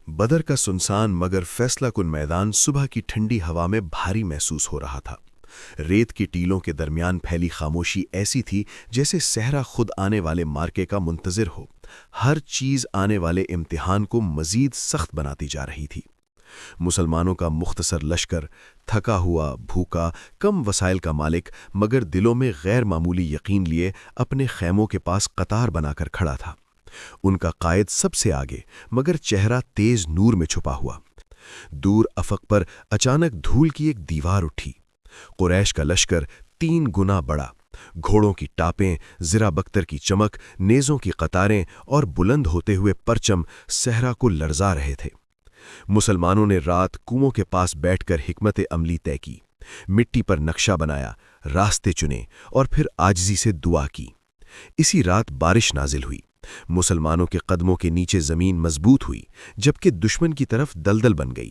بدر کا سنسان مگر فیصلہ کن میدان صبح کی ٹھنڈی ہوا میں بھاری محسوس ہو رہا تھا۔ ریت کی ٹیلوں کے درمیان پھیلی خاموشی ایسی تھی جیسے صحرا خود آنے والے مارکے کا منتظر ہو، ہر چیز آنے والے امتحان کو مزید سخت بناتی جا رہی تھی۔ مسلمانوں کا مختصر لشکر، تھکا ہوا، بھوکا، کم وسائل کا مالک، مگر دلوں میں غیر معمولی یقین لیے اپنے خیموں کے پاس قطار بنا کر کھڑا تھا۔ ان کا قائد سب سے آگے، مگر چہرہ تیز نور میں چھپا ہوا۔ دور افق پر اچانک دھول کی ایک دیوار اٹھی۔ قریش کا لشکر 3 گنا بڑا، گھوڑوں کی ٹاپیں، زرہ بختر کی چمک، نیزوں کی قطاریں اور بلند ہوتے ہوئے پرچم صحرا کو لرزا رہے تھے۔ مسلمانوں نے رات کنووں کے پاس بیٹھ کر حکمت عملی طے کی، مٹی پر نقشہ بنایا، راستے چنے اور پھر عاجزی سے دعا کی۔ اسی رات بارش نازل ہوئی، مسلمانوں کے قدموں کے نیچے زمین مضبوط ہوئی، جبکہ دشمن کی طرف دلدل بن گئی۔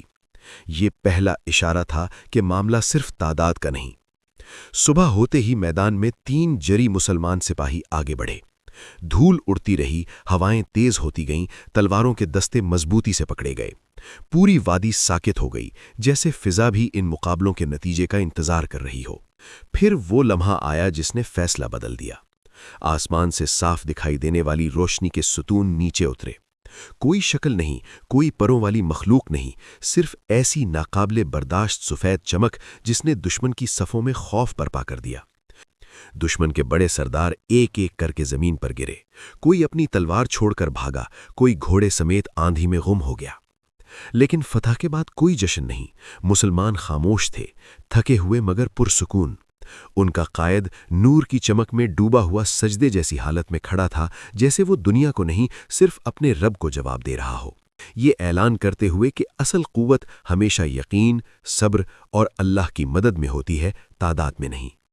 یہ پہلا اشارہ تھا کہ معاملہ صرف تعداد کا نہیں۔ صبح ہوتے ہی میدان میں 3 جری مسلمان سپاہی آگے بڑھے۔ دھول اڑتی رہی، ہوائیں تیز ہوتی گئیں، تلواروں کے دستے مضبوطی سے پکڑے گئے۔ پوری وادی ساکت ہو گئی، جیسے فضا بھی ان مقابلوں کے نتیجے کا انتظار کر رہی ہو۔ پھر وہ لمحہ آیا جس نے فیصلہ بدل دیا۔ آسمان سے صاف دکھائی دینے والی روشنی کے ستون نیچے اترے۔ کوئی شکل نہیں، کوئی پروں والی مخلوق نہیں، صرف ایسی ناقابل برداشت سفید چمک جس نے دشمن کی صفوں میں خوف برپا کر دیا۔ دشمن کے بڑے سردار ایک ایک کر کے زمین پر گرے، کوئی اپنی تلوار چھوڑ کر بھاگا، کوئی گھوڑے سمیت آندھی میں گم ہو گیا۔ لیکن فتح کے بعد کوئی جشن نہیں، مسلمان خاموش تھے، تھکے ہوئے مگر پرسکون۔ ان کا قائد نور کی چمک میں ڈوبا ہوا سجدے جیسی حالت میں کھڑا تھا، جیسے وہ دنیا کو نہیں صرف اپنے رب کو جواب دے رہا ہو، یہ اعلان کرتے ہوئے کہ اصل قوت ہمیشہ یقین، صبر اور اللہ کی مدد میں ہوتی ہے، تعداد میں نہیں۔